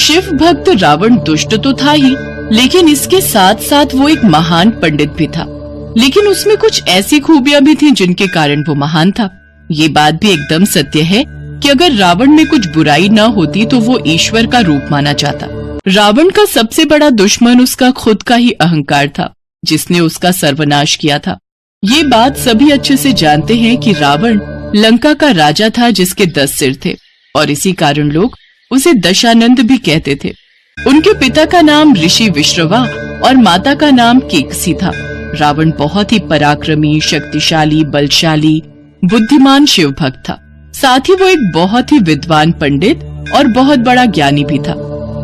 शिव भक्त रावण दुष्ट तो था ही, लेकिन इसके साथ साथ वो एक महान पंडित भी था। लेकिन उसमें कुछ ऐसी खूबियां भी थी जिनके कारण वो महान था। ये बात भी एकदम सत्य है कि अगर रावण में कुछ बुराई न होती तो वो ईश्वर का रूप माना जाता। रावण का सबसे बड़ा दुश्मन उसका खुद का ही अहंकार था, जिसने उसका सर्वनाश किया था। ये बात सभी अच्छे से जानते हैं कि रावण लंका का राजा था जिसके 10 सिर थे, और इसी कारण लोग उसे दशानंद भी कहते थे। उनके पिता का नाम ऋषि विश्रवा और माता का नाम केकसी था। रावण बहुत ही पराक्रमी, शक्तिशाली, बलशाली, बुद्धिमान शिव भक्त था। साथ ही वो एक बहुत ही विद्वान पंडित और बहुत बड़ा ज्ञानी भी था।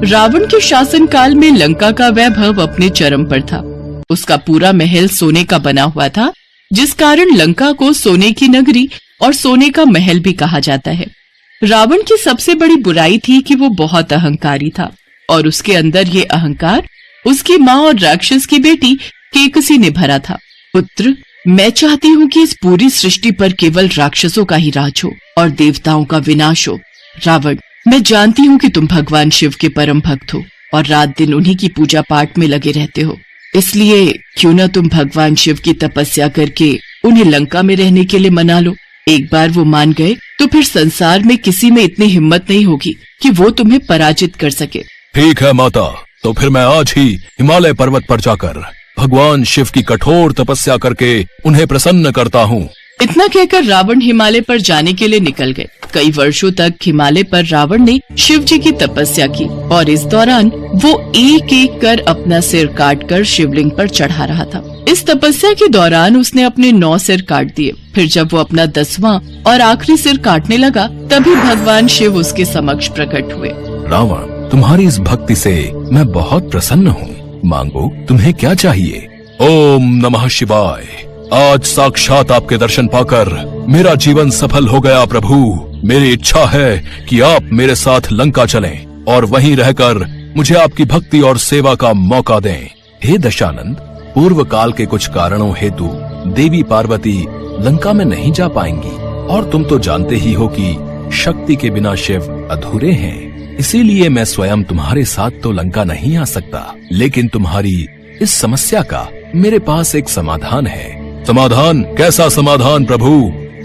रावण के शासन काल में लंका का वैभव अपने चरम पर था। उसका पूरा महल सोने का बना हुआ था, जिस कारण लंका को सोने की नगरी और सोने का महल भी कहा जाता है। रावण की सबसे बड़ी बुराई थी कि वो बहुत अहंकारी था, और उसके अंदर ये अहंकार उसकी माँ और राक्षस की बेटी केकसी ने भरा था। पुत्र, मैं चाहती हूँ कि इस पूरी सृष्टि पर केवल राक्षसों का ही राज हो और देवताओं का विनाश हो। रावण, मैं जानती हूँ कि तुम भगवान शिव के परम भक्त हो और रात दिन उन्हीं की पूजा पाठ में लगे रहते हो। इसलिए क्यों न तुम भगवान शिव की तपस्या करके उन्हें लंका में रहने के लिए मना लो। एक बार वो मान गए तो फिर संसार में किसी में इतनी हिम्मत नहीं होगी कि वो तुम्हें पराजित कर सके। ठीक है माता, तो फिर मैं आज ही हिमालय पर्वत पर जाकर भगवान शिव की कठोर तपस्या करके उन्हें प्रसन्न करता हूँ। इतना कहकर रावण हिमालय पर जाने के लिए निकल गए। कई वर्षों तक हिमालय पर रावण ने शिव जी की तपस्या की, और इस दौरान वो एक एक कर अपना सिर काटकर शिवलिंग पर चढ़ा रहा था। इस तपस्या के दौरान उसने अपने 9 सिर काट दिए। फिर जब वो अपना 10वां और आखिरी सिर काटने लगा, तभी भगवान शिव उसके समक्ष प्रकट हुए। रावण, तुम्हारी इस भक्ति से मैं बहुत प्रसन्न हूँ। मांगो, तुम्हें क्या चाहिए? ओम नमः शिवाय। आज साक्षात आपके दर्शन पाकर मेरा जीवन सफल हो गया प्रभु। मेरी इच्छा है कि आप मेरे साथ लंका चलें और वहीं रहकर मुझे आपकी भक्ति और सेवा का मौका दें। हे दशानंद, पूर्व काल के कुछ कारणों हेतु देवी पार्वती लंका में नहीं जा पाएंगी, और तुम तो जानते ही हो कि शक्ति के बिना शिव अधूरे हैं। इसीलिए मैं स्वयं तुम्हारे साथ तो लंका नहीं आ सकता, लेकिन तुम्हारी इस समस्या का मेरे पास एक समाधान है। समाधान? कैसा समाधान प्रभु?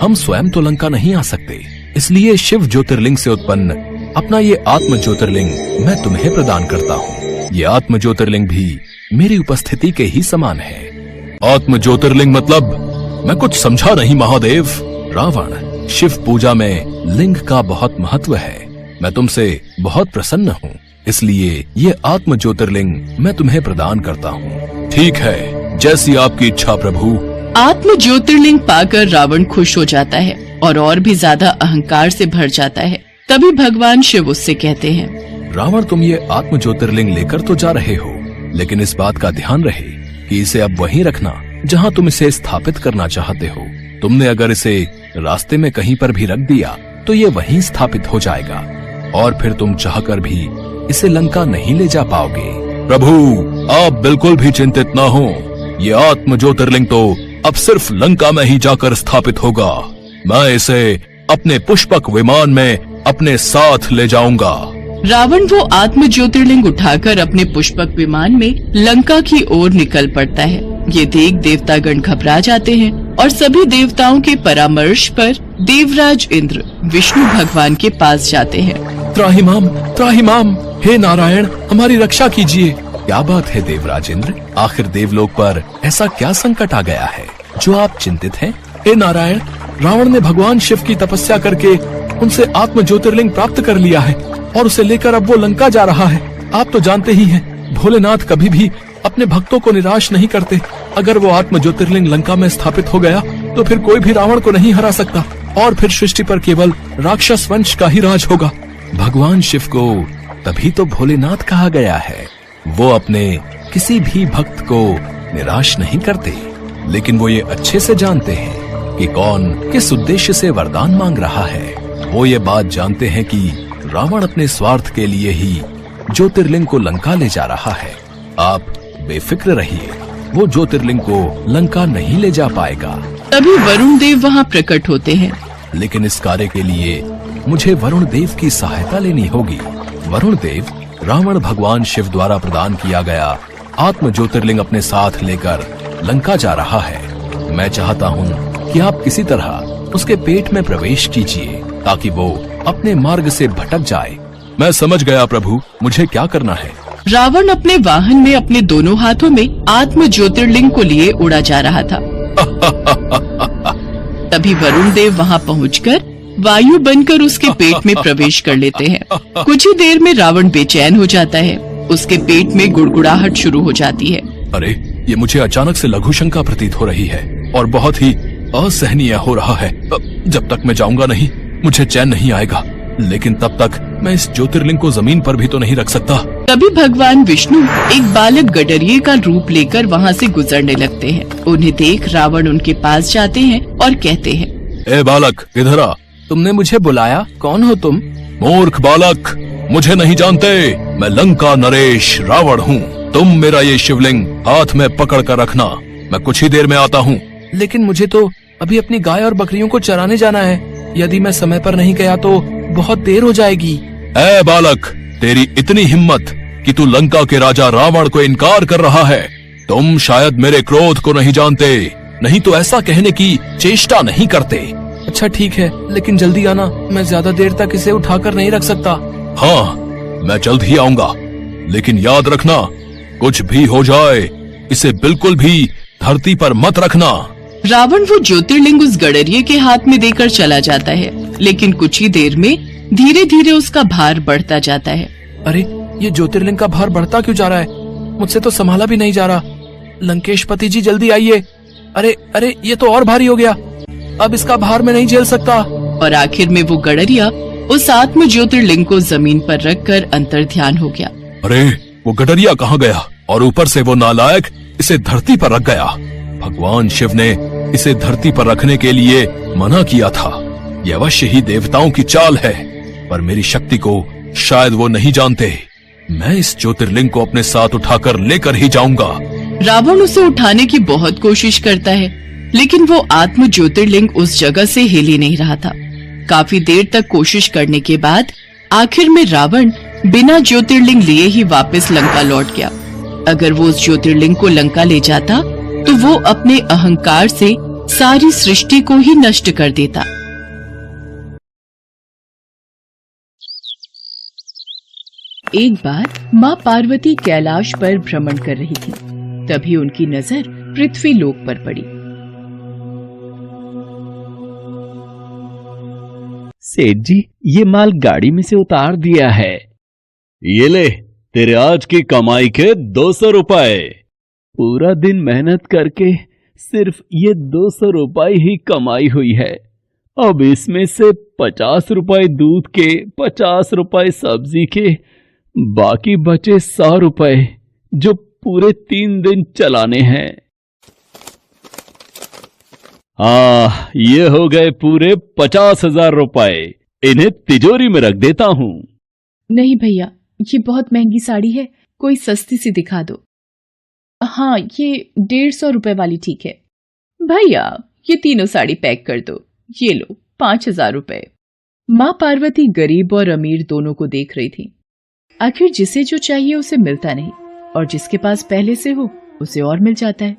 हम स्वयं तो लंका नहीं आ सकते, इसलिए शिव ज्योतिर्लिंग से उत्पन्न अपना ये आत्म ज्योतिर्लिंग मैं तुम्हें प्रदान करता हूँ। ये आत्म ज्योतिर्लिंग भी मेरी उपस्थिति के ही समान है। आत्म ज्योतिर्लिंग मतलब? मैं कुछ समझा नहीं महादेव। रावण, शिव पूजा में लिंग का बहुत महत्व है। मैं तुमसे बहुत प्रसन्न हूँ, इसलिए ये आत्म ज्योतिर्लिंग मैं तुम्हें प्रदान करता हूँ। ठीक है, जैसी आपकी इच्छा प्रभु। आत्म ज्योतिर्लिंग पाकर रावण खुश हो जाता है और भी ज्यादा अहंकार से भर जाता है। तभी भगवान शिव उससे कहते हैं, रावण, तुम ये आत्म ज्योतिर्लिंग लेकर तो जा रहे हो, लेकिन इस बात का ध्यान रहे कि इसे अब वहीं रखना जहाँ तुम इसे स्थापित करना चाहते हो। तुमने अगर इसे रास्ते में कहीं पर भी रख दिया तो ये वहीं स्थापित हो जाएगा, और फिर तुम चाहकर भी इसे लंका नहीं ले जा पाओगे। प्रभु, आप बिल्कुल भी चिंतित न हो। ये आत्म ज्योतिर्लिंग तो अब सिर्फ लंका में ही जाकर स्थापित होगा। मैं इसे अपने पुष्पक विमान में अपने साथ ले जाऊंगा। रावण वो आत्म ज्योतिर्लिंग उठाकर अपने पुष्पक विमान में लंका की ओर निकल पड़ता है। ये देख देवतागण घबरा जाते हैं और सभी देवताओं के परामर्श पर देवराज इंद्र विष्णु भगवान के पास जाते हैं। त्राहिमाम, त्राहिमाम, हे नारायण, हमारी रक्षा कीजिए। क्या बात है देवराज इंद्र, आखिर देवलोक पर ऐसा क्या संकट आ गया है जो आप चिंतित हैं? हे नारायण, रावण ने भगवान शिव की तपस्या करके उनसे आत्म ज्योतिर्लिंग प्राप्त कर लिया है और उसे लेकर अब वो लंका जा रहा है। आप तो जानते ही हैं, भोलेनाथ कभी भी अपने भक्तों को निराश नहीं करते। अगर वो आत्म ज्योतिर्लिंग लंका में स्थापित हो गया तो फिर कोई भी रावण को नहीं हरा सकता, और फिर सृष्टि पर केवल राक्षस वंश का ही राज होगा। भगवान शिव को तभी तो भोलेनाथ कहा गया है। वो अपने किसी भी भक्त को निराश नहीं करते, लेकिन वो ये अच्छे से जानते हैं कि कौन किस उद्देश्य से वरदान मांग रहा है। वो ये बात जानते हैं कि रावण अपने स्वार्थ के लिए ही ज्योतिर्लिंग को लंका ले जा रहा है। आप बेफिक्र रहिए, वो ज्योतिर्लिंग को लंका नहीं ले जा पाएगा। तभी वरुण देव वहाँ प्रकट होते हैं। लेकिन इस कार्य के लिए मुझे वरुण देव की सहायता लेनी होगी। वरुण देव, रावण भगवान शिव द्वारा प्रदान किया गया आत्म ज्योतिर्लिंग अपने साथ लेकर लंका जा रहा है। मैं चाहता हूँ कि आप किसी तरह उसके पेट में प्रवेश कीजिए ताकि वो अपने मार्ग से भटक जाए। मैं समझ गया प्रभु, मुझे क्या करना है? रावण अपने वाहन में अपने दोनों हाथों में आत्म ज्योतिर्लिंग को लिए उड़ा जा रहा था। तभी वरुण देव वहाँ पहुँचकर वायु बनकर उसके पेट में प्रवेश कर लेते हैं। कुछ ही देर में रावण बेचैन हो जाता है। उसके पेट में गुड़गुड़ाहट शुरू हो जाती है। अरे, ये मुझे अचानक से लघु शंका प्रतीत हो रही है और बहुत ही असहनीय हो रहा है। जब तक मैं जाऊंगा नहीं, मुझे चैन नहीं आएगा। लेकिन तब तक मैं इस ज्योतिर्लिंग को जमीन पर भी तो नहीं रख सकता। तभी भगवान विष्णु एक बालक गडरिये का रूप लेकर वहाँ से गुजरने लगते हैं। उन्हें देख रावण उनके पास जाते हैं और कहते हैं, ए बालक, इधर आ। तुमने मुझे बुलाया? कौन हो तुम? मूर्ख बालक, मुझे नहीं जानते। मैं लंका नरेश रावण हूँ। तुम मेरा ये शिवलिंग हाथ में पकड़ कर रखना, मैं कुछ ही देर में आता हूँ। लेकिन मुझे तो अभी अपनी गाय और बकरियों को चराने जाना है। यदि मैं समय पर नहीं गया तो बहुत देर हो जाएगी। ए बालक, तेरी इतनी हिम्मत कि तू लंका के राजा रावण को इनकार कर रहा है। तुम शायद मेरे क्रोध को नहीं जानते, नहीं तो ऐसा कहने की चेष्टा नहीं करते। अच्छा ठीक है, लेकिन जल्दी आना। मैं ज्यादा देर तक इसे उठाकर नहीं रख सकता। हाँ, मैं जल्द ही आऊंगा, लेकिन याद रखना, कुछ भी हो जाए इसे बिल्कुल भी धरती पर मत रखना। रावण वो ज्योतिर्लिंग उस गडरिये के हाथ में देकर चला जाता है, लेकिन कुछ ही देर में धीरे धीरे उसका भार बढ़ता जाता है। अरे, ये ज्योतिर्लिंग का भार बढ़ता क्यों जा रहा है? मुझसे तो संभाला भी नहीं जा रहा। लंकेश पति जी, जल्दी आइए। अरे अरे, ये तो और भारी हो गया। अब इसका भार मैं नहीं झेल सकता। और आखिर में वो गडरिया उस आत्म ज्योतिर्लिंग को जमीन पर रखकर अंतर्ध्यान हो गया। अरे, वो गडरिया कहाँ गया? और ऊपर से वो नालायक इसे धरती पर रख गया। भगवान शिव ने इसे धरती पर रखने के लिए मना किया था। यह अवश्य ही देवताओं की चाल है, पर मेरी शक्ति को शायद वो नहीं जानते। मैं इस ज्योतिर्लिंग को अपने साथ उठाकर लेकर ही जाऊंगा। रावण उसे उठाने की बहुत कोशिश करता है, लेकिन वो आत्म ज्योतिर्लिंग उस जगह से हिल ही नहीं रहा था। काफी देर तक कोशिश करने के बाद आखिर में रावण बिना ज्योतिर्लिंग लिए ही वापस लंका लौट गया। अगर वो उस ज्योतिर्लिंग को लंका ले जाता तो वो अपने अहंकार से सारी सृष्टि को ही नष्ट कर देता। एक बार माँ पार्वती कैलाश पर भ्रमण कर रही थी। तभी उनकी नजर पृथ्वी लोक पर पड़ी। सेठ जी, ये माल गाड़ी में से उतार दिया है। ये ले, तेरे आज की कमाई के 200 रुपए। पूरा दिन मेहनत करके सिर्फ ये 200 रुपए ही कमाई हुई है। अब इसमें से 50 रुपए दूध के, 50 रुपए सब्जी के, बाकी बचे 100 रुपए जो पूरे 3 दिन चलाने हैं। ये हो गए पूरे 50,000 रुपए। इन्हें तिजोरी में रख देता हूँ। नहीं भैया, ये बहुत महंगी साड़ी है, कोई सस्ती सी दिखा दो। हाँ, ये 150 रुपए वाली ठीक है। भैया, ये तीनों साड़ी पैक कर दो। ये लो 5,000 रुपए। माँ पार्वती गरीब और अमीर दोनों को देख रही थी। आखिर जिसे जो चाहिए उसे मिलता नहीं, और जिसके पास पहले से हो उसे और मिल जाता है।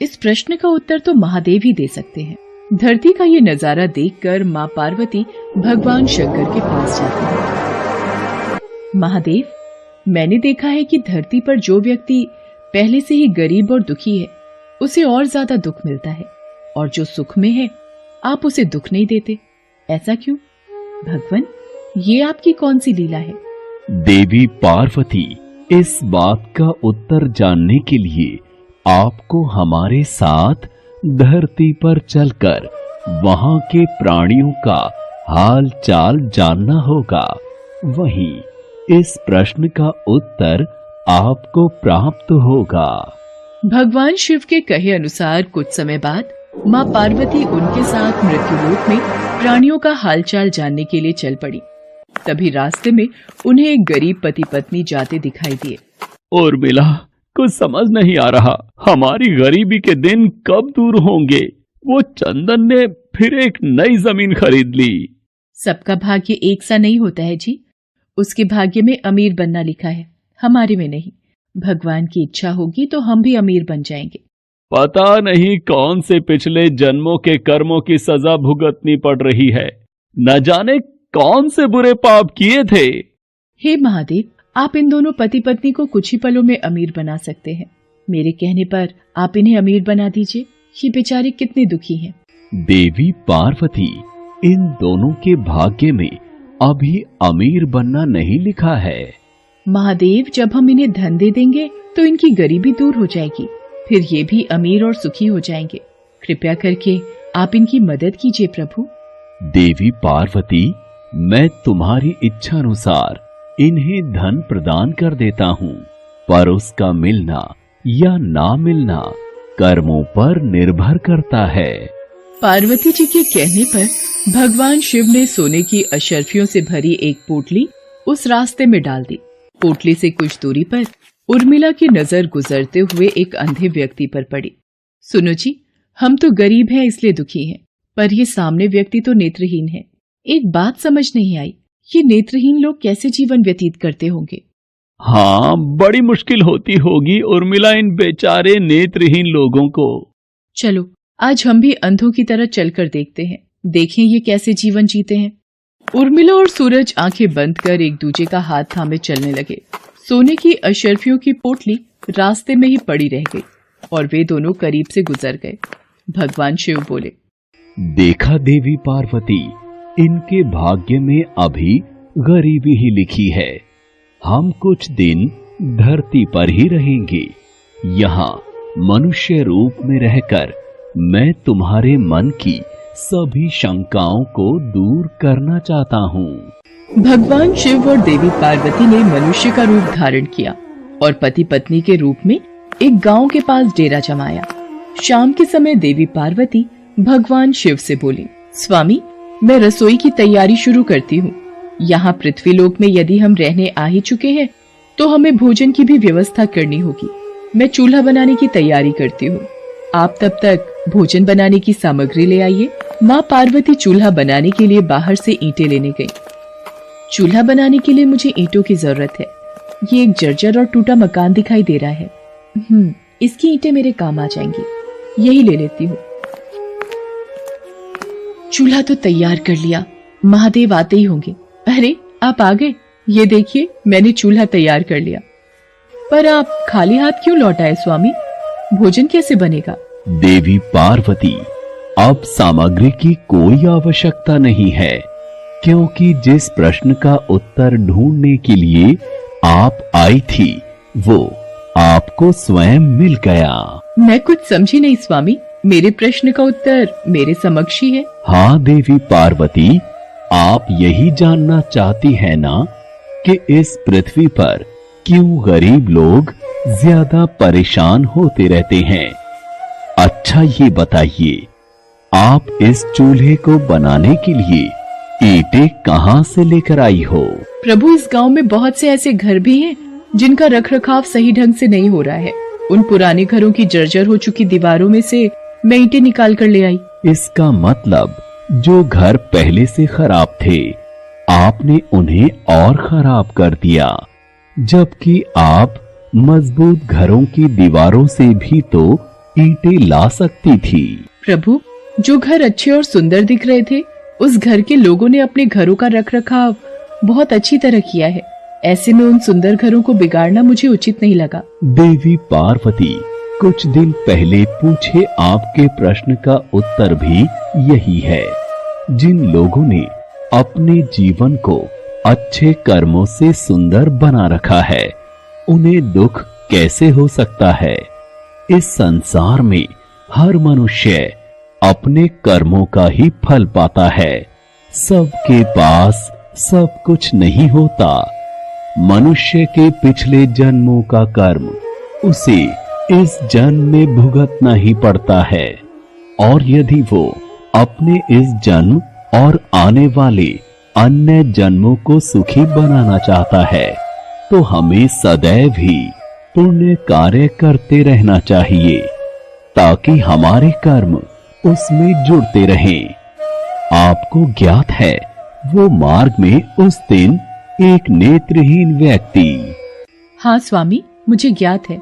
इस प्रश्न का उत्तर तो महादेव ही दे सकते हैं। धरती का ये नजारा देखकर माँ पार्वती भगवान शंकर के पास जाती है। महादेव, मैंने देखा है कि धरती पर जो व्यक्ति पहले से ही गरीब और दुखी है उसे और ज्यादा दुख मिलता है, और जो सुख में है आप उसे दुख नहीं देते। ऐसा क्यों? भगवान, ये आपकी कौन सी लीला है? देवी पार्वती, इस बात का उत्तर जानने के लिए आपको हमारे साथ धरती पर चलकर वहां के प्राणियों का हाल चाल जानना होगा। वहीं इस प्रश्न का उत्तर आपको प्राप्त होगा। भगवान शिव के कहे अनुसार कुछ समय बाद माँ पार्वती उनके साथ मृत्युलोक में प्राणियों का हालचाल जानने के लिए चल पड़ी। तभी रास्ते में उन्हें एक गरीब पति पत्नी जाते दिखाई दिए। और मिला, कुछ समझ नहीं आ रहा, हमारी गरीबी के दिन कब दूर होंगे। वो चंदन ने फिर एक नई जमीन खरीद ली। सबका भाग्य एक सा नहीं होता है जी। उसके भाग्य में अमीर बनना लिखा है, हमारे में नहीं। भगवान की इच्छा होगी तो हम भी अमीर बन जाएंगे। पता नहीं कौन से पिछले जन्मों के कर्मों की सजा भुगतनी पड़ रही है। न जाने कौन से बुरे पाप किए थे। हे महादेव, आप इन दोनों पति पत्नी को कुछ ही पलों में अमीर बना सकते हैं। मेरे कहने पर आप इन्हें अमीर बना दीजिए। ये बेचारे कितने दुखी हैं। देवी पार्वती, इन दोनों के भाग्य में अभी अमीर बनना नहीं लिखा है। महादेव, जब हम इन्हें धन दे देंगे तो इनकी गरीबी दूर हो जाएगी, फिर ये भी अमीर और सुखी हो जाएंगे। कृपया करके आप इनकी मदद कीजिए प्रभु। देवी पार्वती, मैं तुम्हारी इच्छा अनुसार इन्हें धन प्रदान कर देता हूँ, पर उसका मिलना या ना मिलना कर्मों पर निर्भर करता है। पार्वती जी के कहने पर भगवान शिव ने सोने की अशर्फियों से भरी एक पोटली उस रास्ते में डाल दी। पोटली से कुछ दूरी पर उर्मिला की नजर गुजरते हुए एक अंधे व्यक्ति पर पड़ी। सुनो जी, हम तो गरीब हैं इसलिए दुखी हैं, पर ये सामने व्यक्ति तो नेत्रहीन है। एक बात समझ नहीं आई, ये नेत्रहीन लोग कैसे जीवन व्यतीत करते होंगे? हाँ, बड़ी मुश्किल होती होगी उर्मिला इन बेचारे नेत्रहीन लोगों को। चलो आज हम भी अंधों की तरह चलकर देखते हैं, देखें ये कैसे जीवन जीते हैं। उर्मिला और सूरज आंखें बंद कर एक दूसरे का हाथ थामे चलने लगे। सोने की अशर्फियों की पोटली रास्ते में ही पड़ी रह गई और वे दोनों करीब से गुजर गए। भगवान शिव बोले, देखा देवी पार्वती, इनके भाग्य में अभी गरीबी ही लिखी है। हम कुछ दिन धरती पर ही रहेंगे। यहाँ मनुष्य रूप में रहकर मैं तुम्हारे मन की सभी शंकाओं को दूर करना चाहता हूँ। भगवान शिव और देवी पार्वती ने मनुष्य का रूप धारण किया और पति पत्नी के रूप में एक गांव के पास डेरा जमाया। शाम के समय देवी पार्वती भगवान शिव से बोली, स्वामी, मैं रसोई की तैयारी शुरू करती हूँ। यहाँ पृथ्वीलोक में यदि हम रहने आ ही चुके हैं तो हमें भोजन की भी व्यवस्था करनी होगी। मैं चूल्हा बनाने की तैयारी करती हूँ, आप तब तक भोजन बनाने की सामग्री ले आइए। माँ पार्वती चूल्हा बनाने के लिए बाहर से ईंटें लेने गई। चूल्हा बनाने के लिए मुझे ईंटों की जरूरत है। ये एक जर्जर और टूटा मकान दिखाई दे रहा है। इसकी ईंटें मेरे काम आ जाएंगी, यही ले लेती हूँ। चूल्हा तो तैयार कर लिया, महादेव आते ही होंगे। अरे आप आ गए, ये देखिए मैंने चूल्हा तैयार कर लिया। पर आप खाली हाथ क्यों लौट आए स्वामी? भोजन कैसे बनेगा? देवी पार्वती, अब सामग्री की कोई आवश्यकता नहीं है, क्योंकि जिस प्रश्न का उत्तर ढूंढने के लिए आप आई थी वो आपको स्वयं मिल गया। मैं कुछ समझी नहीं स्वामी, मेरे प्रश्न का उत्तर मेरे समक्ष ही है। हाँ देवी पार्वती, आप यही जानना चाहती है ना कि इस पृथ्वी पर क्यों गरीब लोग ज्यादा परेशान होते रहते हैं। अच्छा ये बताइए, आप इस चूल्हे को बनाने के लिए ईंटें कहाँ से लेकर आई हो? प्रभु, इस गांव में बहुत से ऐसे घर भी हैं जिनका रखरखाव सही ढंग से नहीं हो रहा है। उन पुराने घरों की जर्जर हो चुकी दीवारों में से मैं ईंटें निकाल कर ले आई। इसका मतलब जो घर पहले से खराब थे आपने उन्हें और खराब कर दिया, जबकि आप मजबूत घरों की दीवारों से भी तो ईंटें ला सकती थी। प्रभु, जो घर अच्छे और सुंदर दिख रहे थे उस घर के लोगों ने अपने घरों का रखरखाव बहुत अच्छी तरह किया है। ऐसे में उन सुंदर घरों को बिगाड़ना मुझे उचित नहीं लगा। देवी पार्वती, कुछ दिन पहले पूछे आपके प्रश्न का उत्तर भी यही है। जिन लोगों ने अपने जीवन को अच्छे कर्मों से सुंदर बना रखा है उन्हें दुख कैसे हो सकता है? इस संसार में हर मनुष्य अपने कर्मों का ही फल पाता है। सबके पास सब कुछ नहीं होता। मनुष्य के पिछले जन्मों का कर्म उसे इस जन्म में भुगतना ही पड़ता है, और यदि वो अपने इस जन्म और आने वाले अन्य जन्मों को सुखी बनाना चाहता है तो हमें सदैव ही पुण्य कार्य करते रहना चाहिए, ताकि हमारे कर्म उसमें जुड़ते रहें। आपको ज्ञात है वो मार्ग में उस दिन एक नेत्रहीन व्यक्ति। हाँ स्वामी, मुझे ज्ञात है।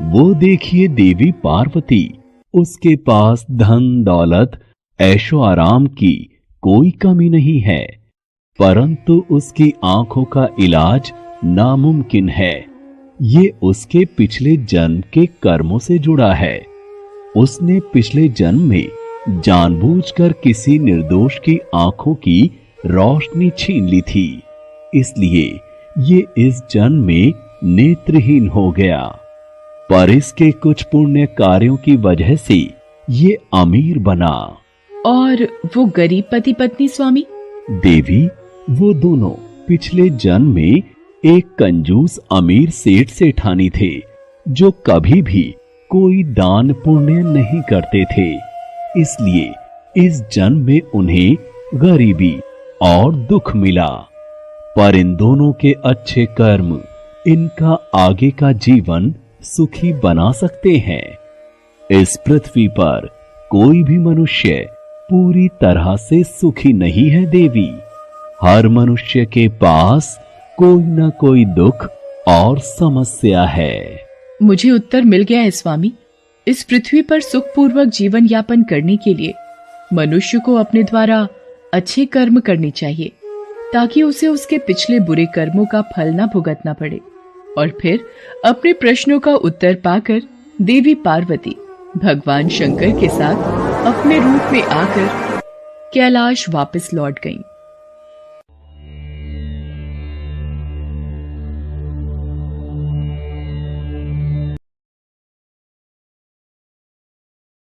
वो देखिए देवी पार्वती, उसके पास धन दौलत ऐशो आराम की कोई कमी नहीं है, परंतु उसकी आंखों का इलाज नामुमकिन है। ये उसके पिछले जन्म के कर्मों से जुड़ा है। उसने पिछले जन्म में जानबूझकर किसी निर्दोष की आंखों की रोशनी छीन ली थी, इसलिए ये इस जन्म में नेत्रहीन हो गया। पर इसके कुछ पुण्य कार्यों की वजह से ये अमीर बना। और वो गरीब पति पत्नी स्वामी? देवी, वो दोनों पिछले जन्म में एक कंजूस अमीर सेठ सेठानी थे, जो कभी भी कोई दान पुण्य नहीं करते थे, इसलिए इस जन्म में उन्हें गरीबी और दुख मिला। पर इन दोनों के अच्छे कर्म इनका आगे का जीवन सुखी बना सकते हैं। इस पृथ्वी पर कोई भी मनुष्य पूरी तरह से सुखी नहीं है देवी। हर मनुष्य के पास कोई न कोई दुख और समस्या है। मुझे उत्तर मिल गया है स्वामी। इस पृथ्वी पर सुखपूर्वक जीवन यापन करने के लिए मनुष्य को अपने द्वारा अच्छे कर्म करने चाहिए, ताकि उसे उसके पिछले बुरे कर्मों का फल न भुगतना पड़े, और फिर अपने प्रश्नों का उत्तर पाकर देवी पार्वती भगवान शंकर के साथ अपने रूप में आकर कैलाश वापस लौट गईं।